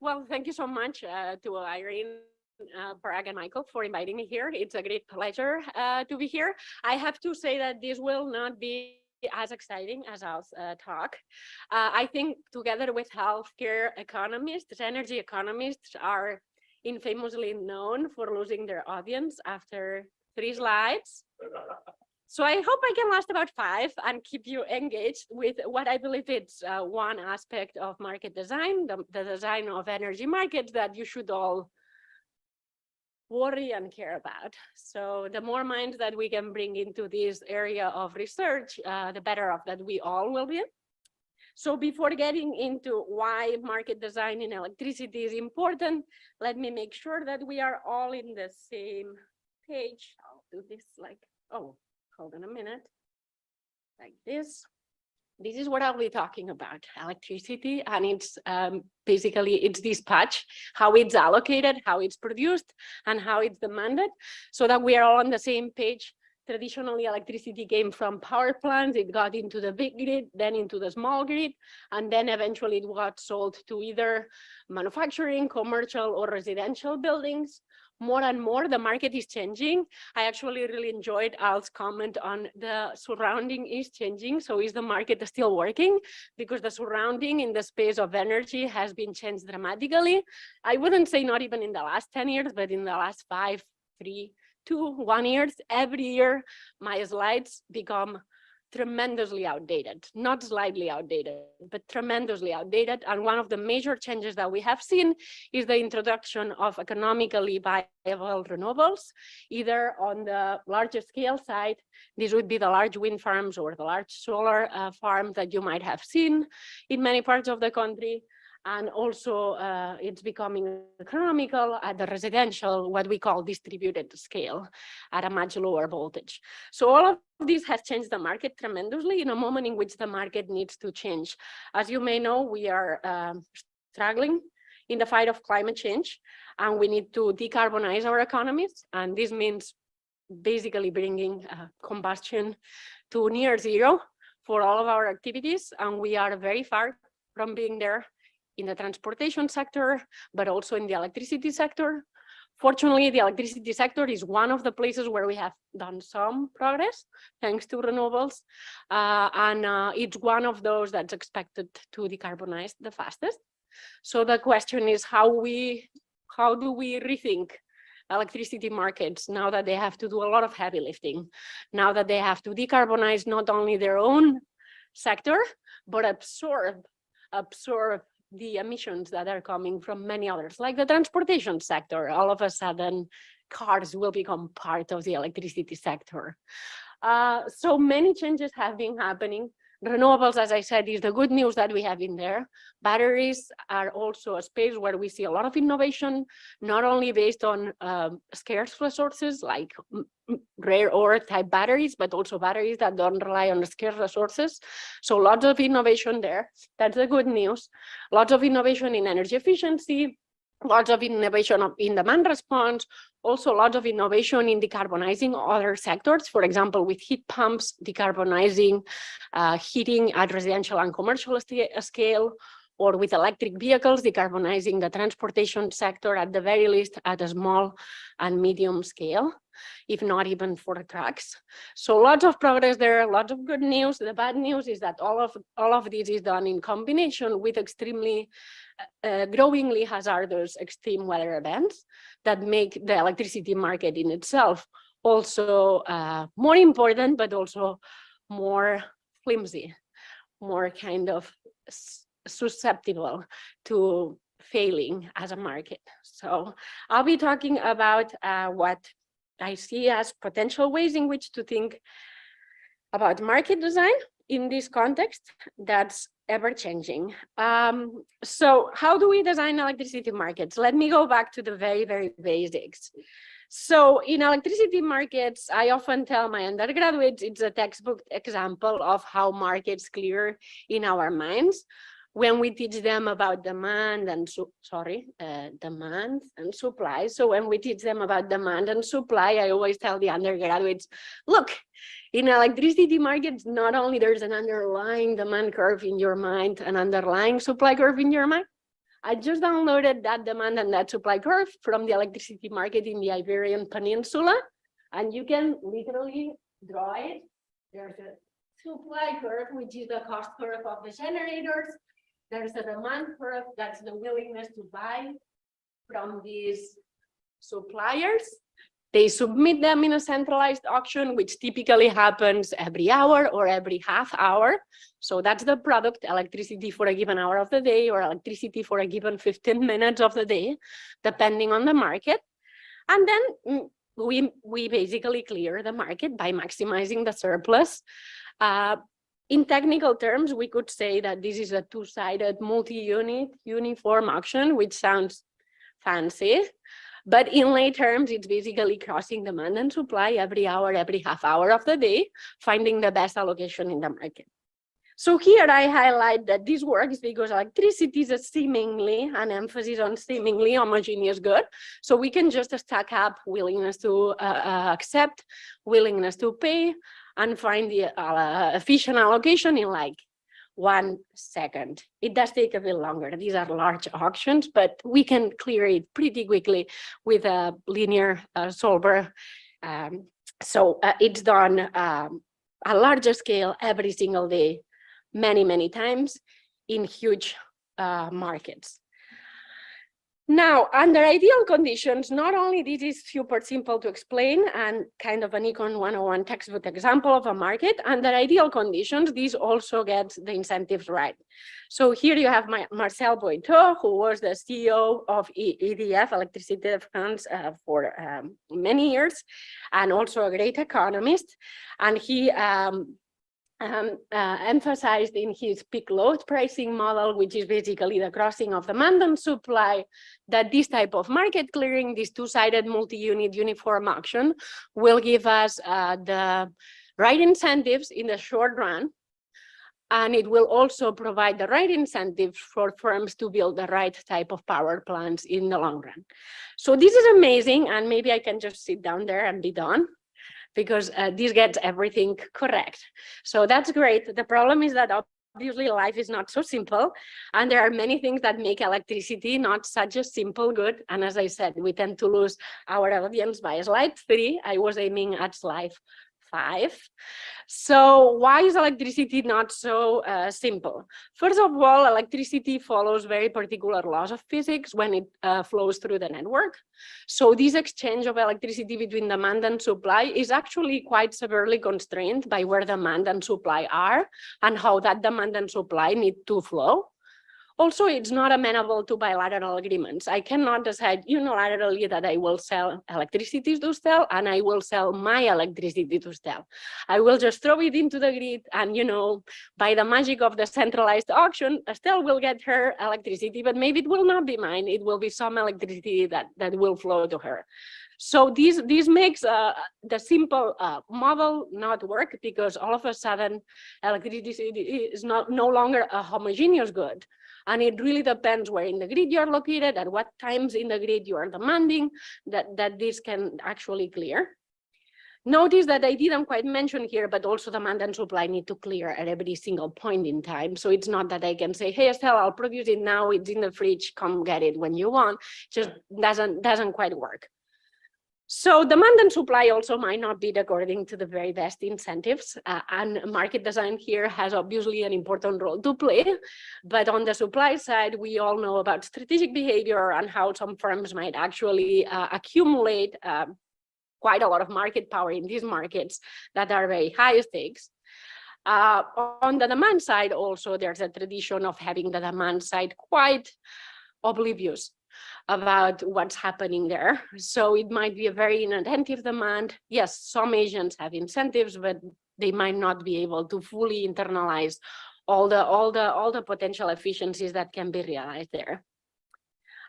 Well, thank you so much to Irene, Parag, and Michael for inviting me here. It's a great pleasure to be here. I have to say that this will not be as exciting as our talk. I think together with healthcare economists, energy economists are infamously known for losing their audience after 3 slides. So I hope I can last about 5 and keep you engaged with what I believe it's one aspect of market design, the design of energy markets that you should all worry and care about. So the more minds that we can bring into this area of research, the better off that we all will be. So before getting into why market design in electricity is important, let me make sure that we are all in the same page. I'll do this like, oh, hold on a minute, like this. This is what I'll be talking about, electricity, and it's basically it's dispatch, how it's allocated, how it's produced, and how it's demanded, so that we are all on the same page. Traditionally, electricity came from power plants, it got into the big grid, then into the small grid, and then eventually it got sold to either manufacturing, commercial, or residential buildings. More and more, the market is changing. I actually really enjoyed Al's comment on the surrounding is changing. So is the market still working? Because the surrounding in the space of energy has been changed dramatically. I wouldn't say not even in the last 10 years, but in the last 5, 3, 2, 1 years, every year, my slides become tremendously outdated, not slightly outdated, but tremendously outdated. And one of the major changes that we have seen is the introduction of economically viable renewables, either on the larger scale side, this would be the large wind farms or the large solar farms that you might have seen in many parts of the country. And also it's becoming economical at the residential, what we call distributed scale, at a much lower voltage. So all of this has changed the market tremendously in a moment in which the market needs to change. As you may know, we are struggling in the fight of climate change, and we need to decarbonize our economies. And this means basically bringing combustion to near zero for all of our activities. And we are very far from being there in the transportation sector, but also in the electricity sector. Fortunately, the electricity sector is one of the places where we have done some progress, thanks to renewables. It's one of those that's expected to decarbonize the fastest. So the question is how do we rethink electricity markets now that they have to do a lot of heavy lifting, now that they have to decarbonize not only their own sector, but absorb the emissions that are coming from many others, like the transportation sector. All of a sudden, cars will become part of the electricity sector. So many changes have been happening. Renewables, as I said, is the good news that we have in there. Batteries are also a space where we see a lot of innovation, not only based on scarce resources like rare earth type batteries, but also batteries that don't rely on scarce resources. So lots of innovation there. That's the good news. Lots of innovation in energy efficiency, lots of innovation in demand response, also lots of innovation in decarbonizing other sectors, for example, with heat pumps, decarbonizing heating at residential and commercial scale, or with electric vehicles, decarbonizing the transportation sector, at the very least at a small and medium scale, if not even for trucks. So lots of progress there, lots of good news. The bad news is that all of this is done in combination with extremely growingly hazardous extreme weather events that make the electricity market in itself also more important, but also more flimsy, more kind of susceptible to failing as a market. So I'll be talking about what I see as potential ways in which to think about market design in this context that's ever changing. So how do we design electricity markets? Let me go back to the very, very basics. So in electricity markets, I often tell my undergraduates it's a textbook example of how markets clear in our minds when we teach them about demand and supply. So when we teach them about demand and supply, I always tell the undergraduates, look, in electricity markets, not only there's an underlying demand curve in your mind, an underlying supply curve in your mind, I just downloaded that demand and that supply curve from the electricity market in the Iberian Peninsula, and you can literally draw it. There's a supply curve, which is the cost curve of the generators. There's a demand curve, that's the willingness to buy from these suppliers. They submit them in a centralized auction, which typically happens every hour or every half hour. So that's the product, electricity for a given hour of the day or electricity for a given 15 minutes of the day, depending on the market. And then we basically clear the market by maximizing the surplus. In technical terms, we could say that this is a two-sided multi-unit uniform auction, which sounds fancy. But in lay terms, it's basically crossing demand and supply every hour, every half hour of the day, finding the best allocation in the market. So here I highlight that this works because electricity is a seemingly, an emphasis on seemingly homogeneous good. So we can just stack up willingness to accept, willingness to pay, and find the efficient allocation in like 1 second. It does take a bit longer. These are large auctions, but we can clear it pretty quickly with a linear solver. So it's done a larger scale every single day, many times in huge markets. Now, under ideal conditions, not only this is super simple to explain and kind of an Econ 101 textbook example of a market, under ideal conditions, this also gets the incentives right. So here you have Marcel Boiteau, who was the CEO of EDF, Electricité de France, for many years, and also a great economist. And he emphasized in his peak load pricing model, which is basically the crossing of demand and supply, that this type of market clearing, this two-sided multi-unit uniform auction, will give us the right incentives in the short run, and it will also provide the right incentives for firms to build the right type of power plants in the long run. So this is amazing, and maybe I can just sit down there and be done, because this gets everything correct. So that's great. The problem is that obviously life is not so simple, and there are many things that make electricity not such a simple good. And as I said, we tend to lose our audience by slide 3. I was aiming at slide 5. So why is electricity not so simple? First of all, electricity follows very particular laws of physics when it flows through the network. So this exchange of electricity between demand and supply is actually quite severely constrained by where demand and supply are and how that demand and supply need to flow. Also, it's not amenable to bilateral agreements. I cannot decide unilaterally that I will sell electricity to Stel and I will sell my electricity to Stel. I will just throw it into the grid and, by the magic of the centralized auction, Stel will get her electricity, but maybe it will not be mine. It will be some electricity that will flow to her. So this makes the simple model not work, because all of a sudden electricity is no longer a homogeneous good. And it really depends where in the grid you're located, at what times in the grid you are demanding that this can actually clear. Notice that I didn't quite mention here, but also demand and supply need to clear at every single point in time. So it's not that I can say, hey, Estelle, I'll produce it now, it's in the fridge, come get it when you want. Just doesn't quite work. So demand and supply also might not be according to the very best incentives, and market design here has obviously an important role to play. But on the supply side, we all know about strategic behavior and how some firms might actually accumulate quite a lot of market power in these markets that are very high stakes. On the demand side also, there's a tradition of having the demand side quite oblivious about what's happening there. So it might be a very inattentive demand. Yes, some agents have incentives, but they might not be able to fully internalize all the potential efficiencies that can be realized there.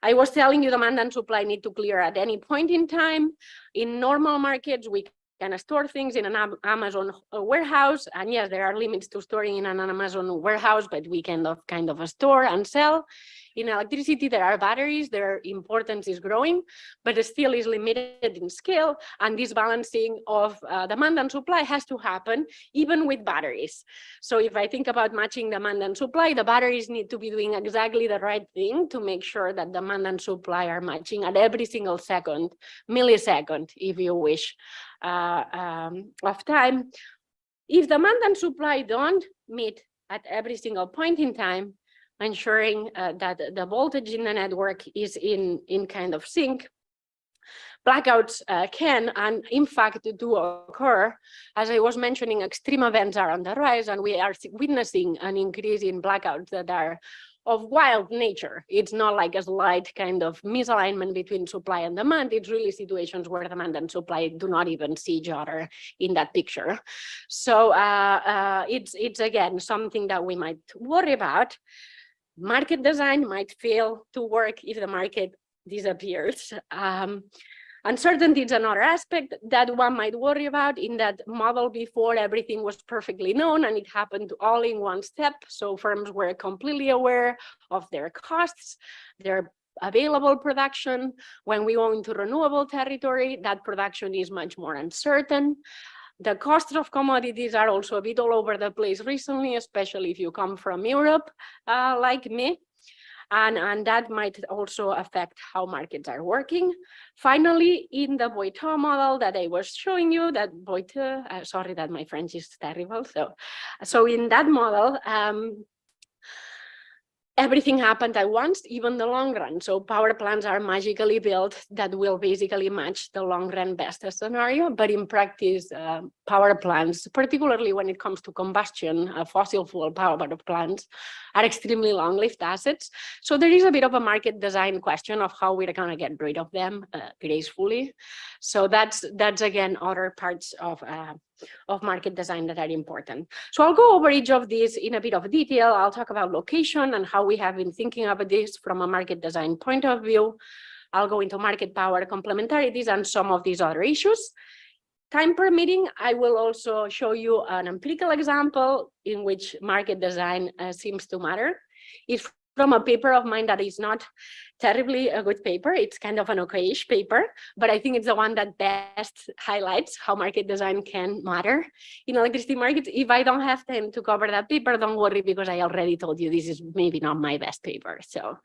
I was telling you demand and supply need to clear at any point in time. In normal markets, we can store things in an Amazon warehouse. And yes, there are limits to storing in an Amazon warehouse, but we can kind of store and sell. In electricity, there are batteries, their importance is growing, but it still is limited in scale. And this balancing of demand and supply has to happen even with batteries. So if I think about matching demand and supply, the batteries need to be doing exactly the right thing to make sure that demand and supply are matching at every single second, millisecond, if you wish, of time. If demand and supply don't meet at every single point in time, ensuring that the voltage in the network is in kind of sync, blackouts can and in fact do occur. As I was mentioning, extreme events are on the rise, and we are witnessing an increase in blackouts that are of wild nature. It's not like a slight kind of misalignment between supply and demand. It's really situations where demand and supply do not even see each other in that picture. So it's again something that we might worry about. Market design might fail to work if the market disappears. Uncertainty is another aspect that one might worry about. In that model before, everything was perfectly known and it happened all in one step. So firms were completely aware of their costs, their available production. When we go into renewable territory, that production is much more uncertain. The costs of commodities are also a bit all over the place recently, especially if you come from Europe, like me. And that might also affect how markets are working. Finally, in the Boito model that I was showing you, that Boito, sorry that my French is terrible. So in that model, everything happened at once, even the long run. So power plants are magically built that will basically match the long run best scenario. But in practice, power plants, particularly when it comes to combustion, fossil fuel power plants, are extremely long-lived assets. So there is a bit of a market design question of how we're going to get rid of them gracefully. So that's again other parts of market design that are important. So I'll go over each of these in a bit of detail. I'll talk about location and how we have been thinking about this from a market design point of view. I'll go into market power, complementarities, and some of these other issues. Time permitting, I will also show you an empirical example in which market design seems to matter. It's from a paper of mine that is not terribly a good paper. It's kind of an okayish paper, but I think it's the one that best highlights how market design can matter in electricity markets. If I don't have time to cover that paper, don't worry, because I already told you this is maybe not my best paper. So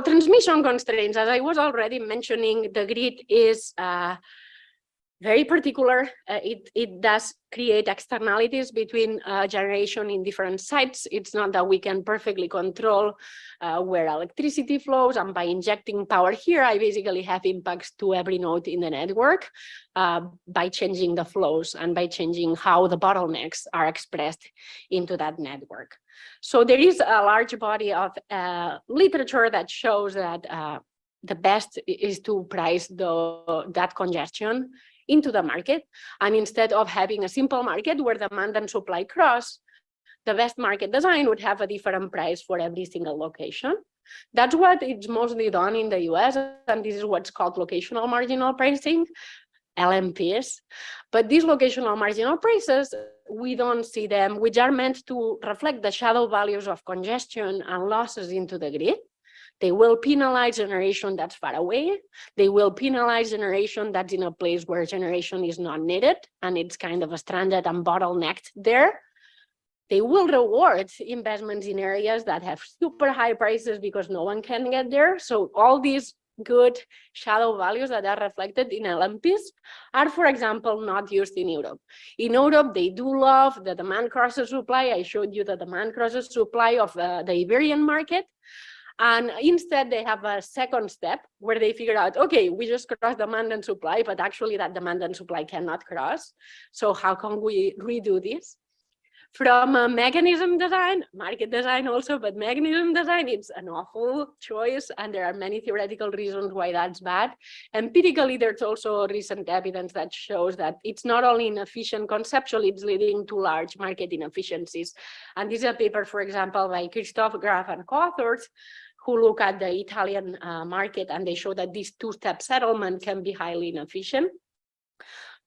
transmission constraints, as I was already mentioning, the grid is very particular. It does create externalities between generation in different sites. It's not that we can perfectly control where electricity flows, and by injecting power here, I basically have impacts to every node in the network by changing the flows and by changing how the bottlenecks are expressed into that network. So there is a large body of literature that shows that the best is to price that congestion into the market. And instead of having a simple market where demand and supply cross, the best market design would have a different price for every single location. That's what it's mostly done in the US, and this is what's called locational marginal pricing, LMPs. But these locational marginal prices, we don't see them, which are meant to reflect the shadow values of congestion and losses into the grid. They will penalize generation that's far away. They will penalize generation that's in a place where generation is not needed and it's kind of stranded and bottlenecked there. They will reward investments in areas that have super high prices because no one can get there. So all these good shadow values that are reflected in LMPs are, for example, not used in Europe. In Europe, they do love the demand crosses supply. I showed you the demand crosses supply of the Iberian market. And instead, they have a second step where they figure out, okay, we just cross demand and supply, but actually that demand and supply cannot cross. So how can we redo this? From a mechanism design, market design also, but mechanism design, it's an awful choice. And there are many theoretical reasons why that's bad. Empirically, there's also recent evidence that shows that it's not only inefficient conceptually, it's leading to large market inefficiencies. And this is a paper, for example, by Christoph Graf and co-authors, who look at the Italian market, and they show that this two-step settlement can be highly inefficient.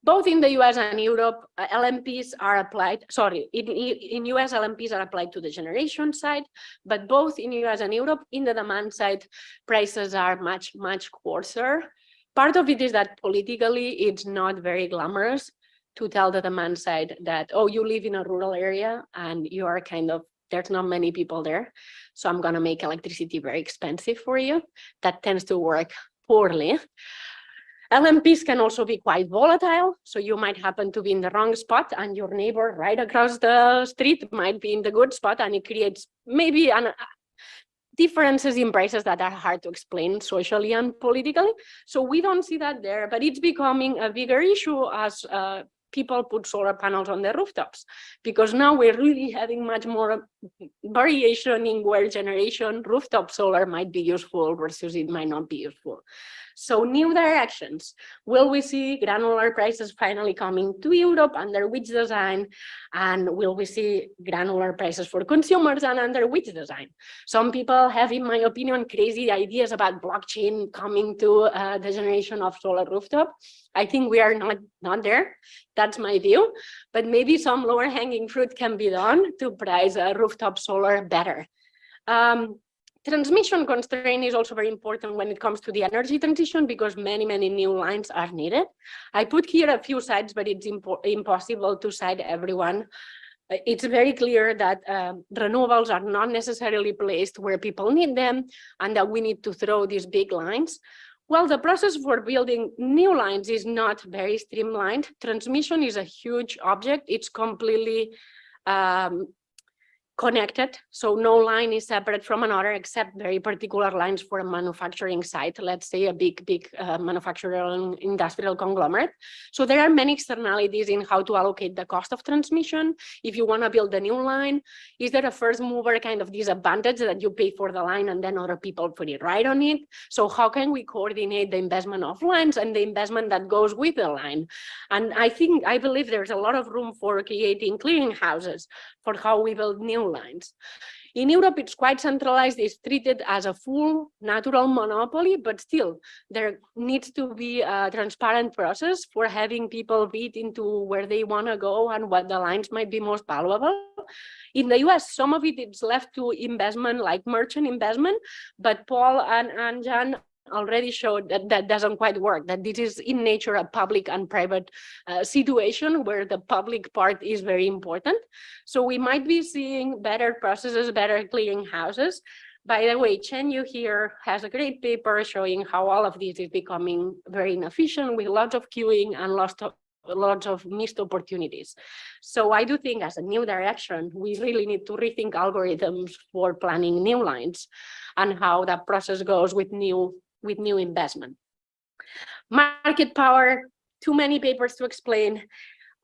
Both in the US and Europe, LMPs are applied, in US, LMPs are applied to the generation side, but both in US and Europe, in the demand side, prices are much, much coarser. Part of it is that politically, it's not very glamorous to tell the demand side that, oh, you live in a rural area and you are kind of, there's not many people there, so I'm gonna make electricity very expensive for you. That tends to work poorly. LMPs can also be quite volatile, so you might happen to be in the wrong spot and your neighbor right across the street might be in the good spot, and it creates maybe differences in prices that are hard to explain socially and politically. So we don't see that there, but it's becoming a bigger issue as people put solar panels on their rooftops, because now we're really having much more variation in where generation rooftop solar might be useful versus it might not be useful. So new directions. Will we see granular prices finally coming to Europe under which design? And will we see granular prices for consumers and under which design? Some people have, in my opinion, crazy ideas about blockchain coming to the generation of solar rooftop. I think we are not there. That's my view. But maybe some lower hanging fruit can be done to price rooftop solar better. Transmission constraint is also very important when it comes to the energy transition, because many, many new lines are needed. I put here a few sites, but it's impossible to cite everyone. It's very clear that renewables are not necessarily placed where people need them, and that we need to throw these big lines. Well, the process for building new lines is not very streamlined. Transmission is a huge object. It's completely connected, so no line is separate from another except very particular lines for a manufacturing site, let's say a big manufacturing industrial conglomerate. So there are many externalities in how to allocate the cost of transmission. If you want to build a new line, is there a first mover kind of disadvantage that you pay for the line and then other people put it right on it? So how can we coordinate the investment of lines and the investment that goes with the line? And I believe there's a lot of room for creating clearinghouses for how we build new lines. In Europe, it's quite centralized. It's treated as a full natural monopoly, but still there needs to be a transparent process for having people read into where they want to go and what the lines might be most valuable. In the US, some of it is left to investment, like merchant investment, but Paul and Jan already showed that that doesn't quite work, that this is in nature a public and private situation where the public part is very important. So we might be seeing better processes, better clearing houses. By the way, Chen Yu here has a great paper showing how all of this is becoming very inefficient with lots of queuing and lots of missed opportunities. So I do think as a new direction, we really need to rethink algorithms for planning new lines and how that process goes with new investment. Market power, too many papers to explain.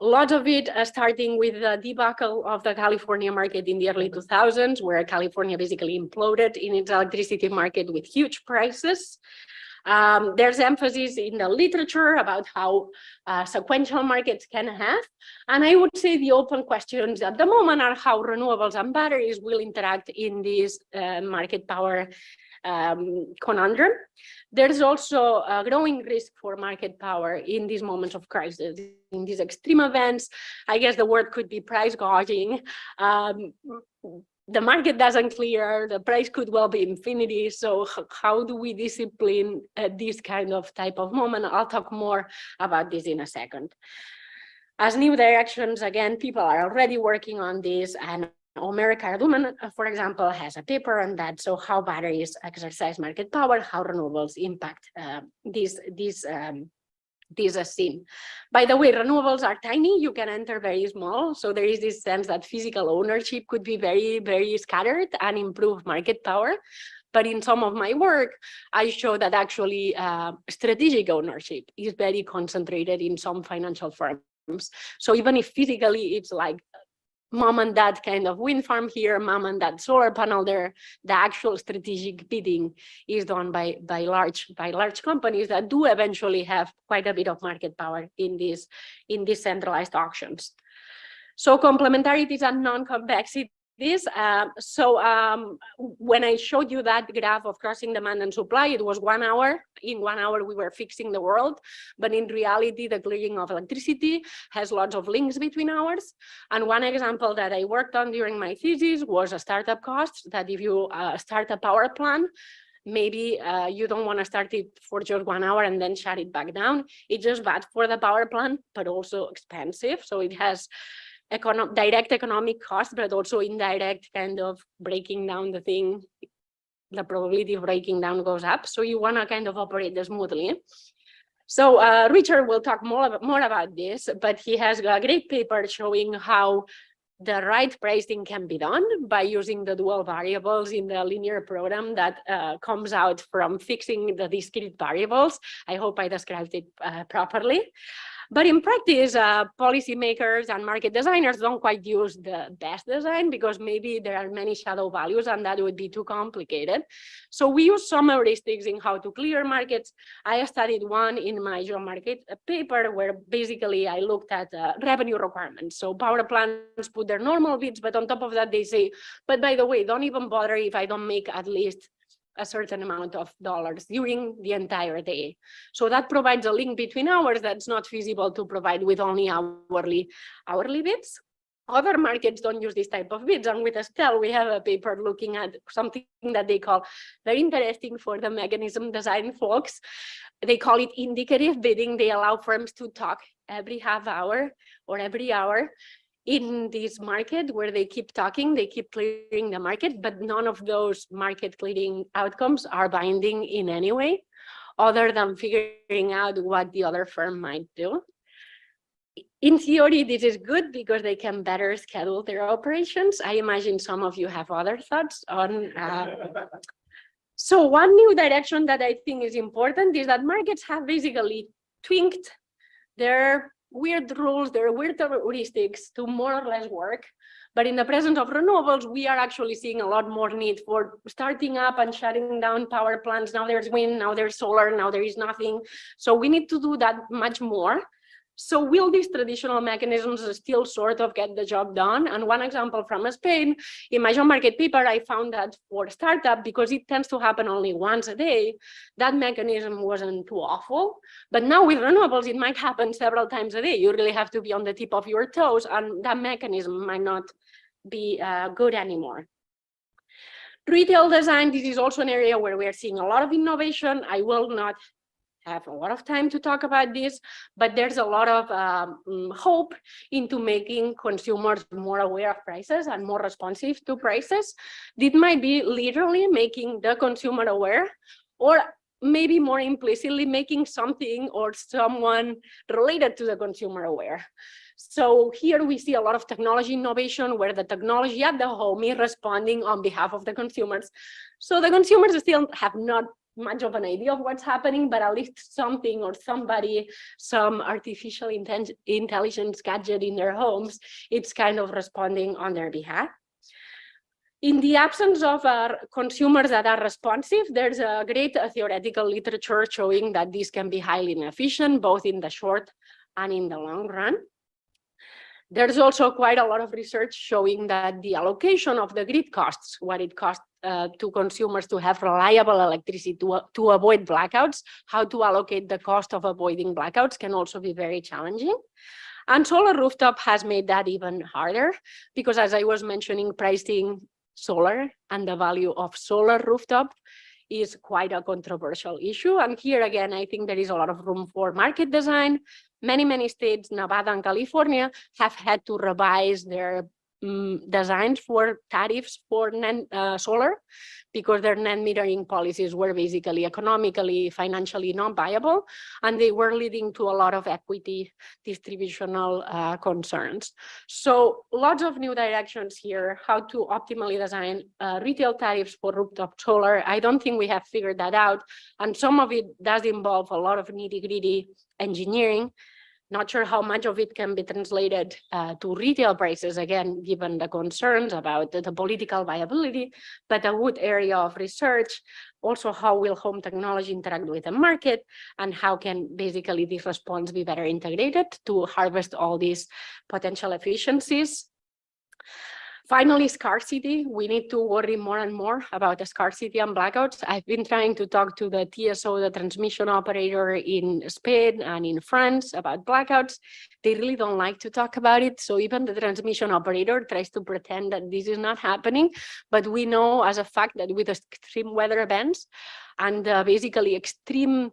A lot of it starting with the debacle of the California market in the early 2000s, where California basically imploded in its electricity market with huge prices. There's emphasis in the literature about how sequential markets can have. And I would say the open questions at the moment are how renewables and batteries will interact in this market power conundrum. There's also a growing risk for market power in these moments of crisis, in these extreme events. I guess the word could be price gouging. The market doesn't clear, the price could well be infinity. So how do we discipline this kind of type of moment? I'll talk more about this in a second. As new directions, again, people are already working on this, and Omer Carduman, for example, has a paper on that. So how batteries exercise market power, how renewables impact this scene. By the way, renewables are tiny. You can enter very small. So there is this sense that physical ownership could be very, very scattered and improve market power. But in some of my work, I show that actually strategic ownership is very concentrated in some financial firms. So even if physically it's like mom and dad kind of wind farm here, mom and dad solar panel there, the actual strategic bidding is done by large companies that do eventually have quite a bit of market power in these centralized auctions. So complementarities and non-convexities this. When I showed you that graph of crossing demand and supply, it was 1 hour. In 1 hour, we were fixing the world. But in reality, the clearing of electricity has lots of links between hours. And one example that I worked on during my thesis was a startup cost, that if you start a power plant, maybe you don't want to start it for just 1 hour and then shut it back down. It's just bad for the power plant, but also expensive. So it has direct economic cost, but also indirect kind of breaking down the thing. The probability of breaking down goes up. So you want to kind of operate this smoothly. So Richard will talk more about this, but he has a great paper showing how the right pricing can be done by using the dual variables in the linear program that comes out from fixing the discrete variables. I hope I described it properly. But in practice, policymakers and market designers don't quite use the best design because maybe there are many shadow values and that would be too complicated. So we use some heuristics in how to clear markets. I studied one in my job market paper where basically I looked at revenue requirements. So power plants put their normal bids, but on top of that, they say, but by the way, don't even bother if I don't make at least a certain amount of dollars during the entire day. So that provides a link between hours that's not feasible to provide with only hourly bids. Other markets don't use this type of bids. And with Estelle, we have a paper looking at something that they call very interesting for the mechanism design folks. They call it indicative bidding. They allow firms to talk every half hour or every hour in this market where they keep talking, they keep clearing the market, but none of those market clearing outcomes are binding in any way, other than figuring out what the other firm might do. In theory, this is good because they can better schedule their operations. I imagine some of you have other thoughts on. So one new direction that I think is important is that markets have basically tweaked their weird rules, their weird heuristics to more or less work. But in the presence of renewables, we are actually seeing a lot more need for starting up and shutting down power plants. Now there's wind, now there's solar, now there is nothing. So we need to do that much more. So will these traditional mechanisms still sort of get the job done? And one example from Spain, in my job market paper, I found that for startup, because it tends to happen only once a day, that mechanism wasn't too awful. But now with renewables, it might happen several times a day. You really have to be on the tip of your toes, and that mechanism might not be good anymore. Retail design, this is also an area where we are seeing a lot of innovation. I will not have a lot of time to talk about this, but there's a lot of hope into making consumers more aware of prices and more responsive to prices. This might be literally making the consumer aware, or maybe more implicitly making something or someone related to the consumer aware. So here we see a lot of technology innovation where the technology at the home is responding on behalf of the consumers. So the consumers still have not much of an idea of what's happening, but at least something or somebody, some artificial intelligence gadget in their homes, it's kind of responding on their behalf. In the absence of consumers that are responsive, there's a great theoretical literature showing that this can be highly inefficient, both in the short and in the long run. There's also quite a lot of research showing that the allocation of the grid costs, what it costs to consumers to have reliable electricity to avoid blackouts, how to allocate the cost of avoiding blackouts can also be very challenging. And solar rooftop has made that even harder because, as I was mentioning, pricing solar and the value of solar rooftop is quite a controversial issue. And here again, I think there is a lot of room for market design. Many states, Nevada and California, have had to revise their designs for tariffs for solar because their net metering policies were basically economically, financially not viable, and they were leading to a lot of equity distributional concerns. So lots of new directions here, how to optimally design retail tariffs for rooftop solar. I don't think we have figured that out, and some of it does involve a lot of nitty-gritty engineering. Not sure how much of it can be translated to retail prices, again, given the concerns about the political viability, but a good area of research. Also, how will home technology interact with the market, and how can basically this response be better integrated to harvest all these potential efficiencies. Finally, scarcity. We need to worry more and more about the scarcity and blackouts. I've been trying to talk to the TSO, the transmission operator in Spain and in France about blackouts. They really don't like to talk about it. So even the transmission operator tries to pretend that this is not happening. But we know as a fact that with extreme weather events and basically extreme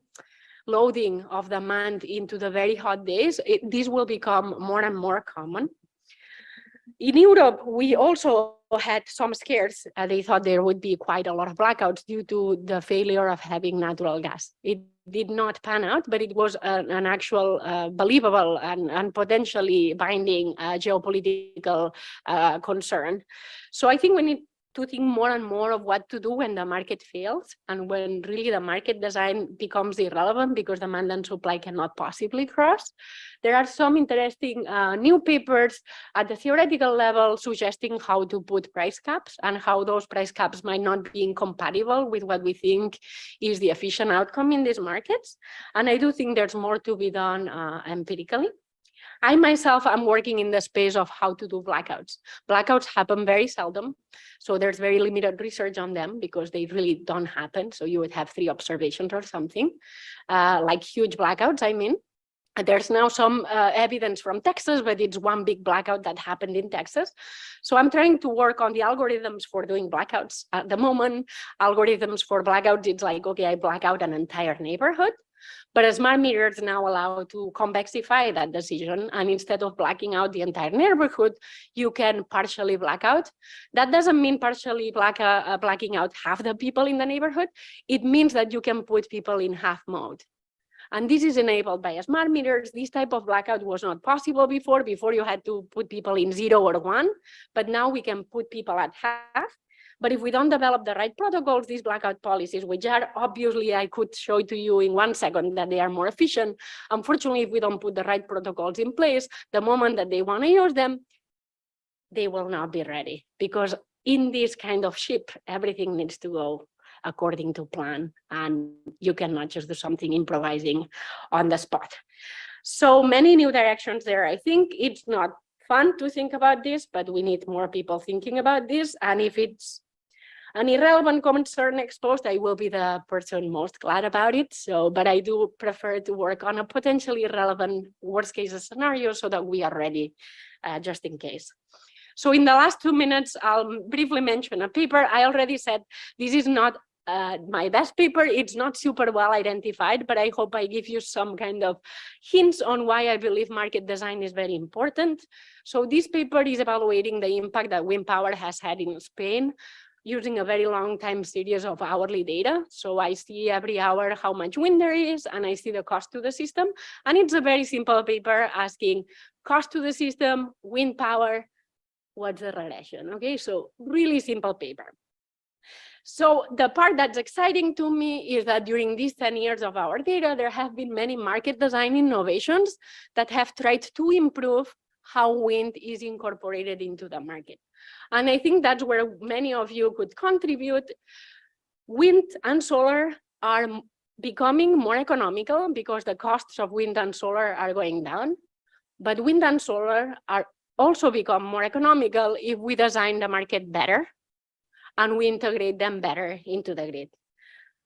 loading of demand into the very hot days, this will become more and more common. In Europe, we also had some scares. They thought there would be quite a lot of blackouts due to the failure of having natural gas. It did not pan out, but it was an actual believable and potentially binding geopolitical concern. So I think we need to think more and more of what to do when the market fails and when really the market design becomes irrelevant because demand and supply cannot possibly cross. There are some interesting new papers at the theoretical level suggesting how to put price caps and how those price caps might not be incompatible with what we think is the efficient outcome in these markets. And I do think there's more to be done empirically. I myself am working in the space of how to do blackouts. Blackouts happen very seldom, so there's very limited research on them because they really don't happen. So you would have 3 observations or something, like huge blackouts, I mean. There's now some evidence from Texas, but it's one big blackout that happened in Texas. So I'm trying to work on the algorithms for doing blackouts. At the moment, algorithms for blackouts, it's like, okay, I black out an entire neighborhood. But smart meters now allow to convexify that decision. And instead of blacking out the entire neighborhood, you can partially black out. That doesn't mean partially blacking out half the people in the neighborhood. It means that you can put people in half mode. And this is enabled by smart meters. This type of blackout was not possible before. Before you had to put people in 0 or 1, but now we can put people at half. But if we don't develop the right protocols, these blackout policies, which are obviously, I could show to you in 1 second that they are more efficient. Unfortunately, if we don't put the right protocols in place, the moment that they want to use them, they will not be ready. Because in this kind of ship, everything needs to go according to plan. And you cannot just do something improvising on the spot. So many new directions there. I think it's not fun to think about this, but we need more people thinking about this. And if it's an irrelevant concern exposed, I will be the person most glad about it. So, but I do prefer to work on a potentially relevant worst case scenario so that we are ready just in case. So in the last 2 minutes, I'll briefly mention a paper. I already said this is not my best paper. It's not super well identified, but I hope I give you some kind of hints on why I believe market design is very important. So this paper is evaluating the impact that wind power has had in Spain using a very long time series of hourly data. So I see every hour how much wind there is, and I see the cost to the system. And it's a very simple paper asking cost to the system, wind power, what's the relation? Okay, so really simple paper. So the part that's exciting to me is that during these 10 years of our data, there have been many market design innovations that have tried to improve how wind is incorporated into the market. And I think that's where many of you could contribute. Wind and solar are becoming more economical because the costs of wind and solar are going down. But wind and solar are also become more economical if we design the market better and we integrate them better into the grid.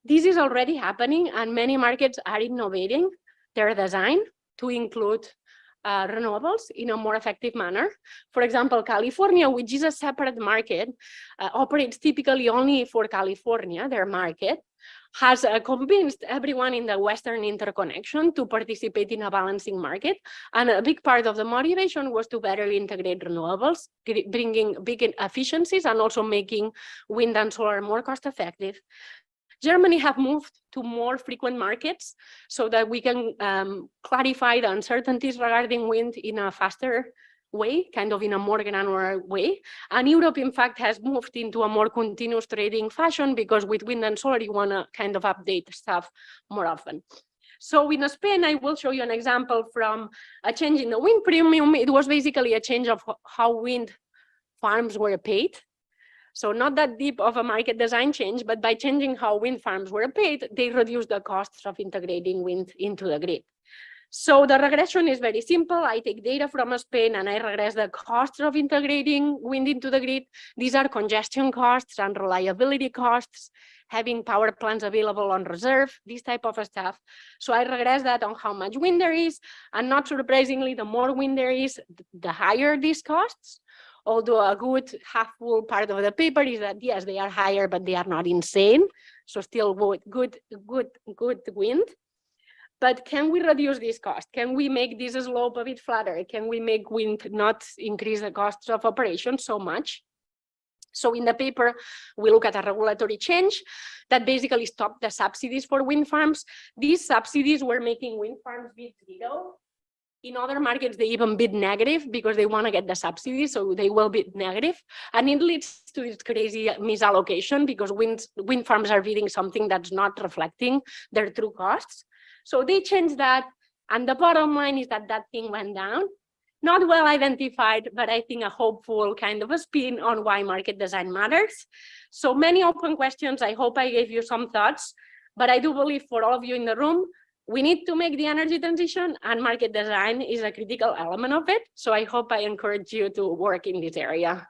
This is already happening, and many markets are innovating their design to include renewables in a more effective manner. For example, California, which is a separate market, operates typically only for California, their market, has convinced everyone in the Western interconnection to participate in a balancing market. And a big part of the motivation was to better integrate renewables, bringing big efficiencies and also making wind and solar more cost effective. Germany have moved to more frequent markets so that we can clarify the uncertainties regarding wind in a faster way, kind of in a more granular way. And Europe, in fact, has moved into a more continuous trading fashion because with wind and solar, you want to kind of update stuff more often. So in Spain, I will show you an example from a change in the wind premium. It was basically a change of how wind farms were paid. So not that deep of a market design change, but by changing how wind farms were paid, they reduced the costs of integrating wind into the grid. So the regression is very simple. I take data from Spain and I regress the costs of integrating wind into the grid. These are congestion costs and reliability costs, having power plants available on reserve, this type of stuff. So I regress that on how much wind there is. And not surprisingly, the more wind there is, the higher these costs. Although a good half-full part of the paper is that, yes, they are higher, but they are not insane. So still good wind. But can we reduce this cost? Can we make this slope a bit flatter? Can we make wind not increase the costs of operation so much? So in the paper, we look at a regulatory change that basically stopped the subsidies for wind farms. These subsidies were making wind farms bid zero. In other markets, they even bid negative because they want to get the subsidies, so they will bid negative. And it leads to this crazy misallocation because wind farms are bidding something that's not reflecting their true costs. So they changed that, and the bottom line is that that thing went down. Not well identified, but I think a hopeful kind of a spin on why market design matters. So many open questions. I hope I gave you some thoughts, but I do believe for all of you in the room, we need to make the energy transition, and market design is a critical element of it. So I hope I encourage you to work in this area.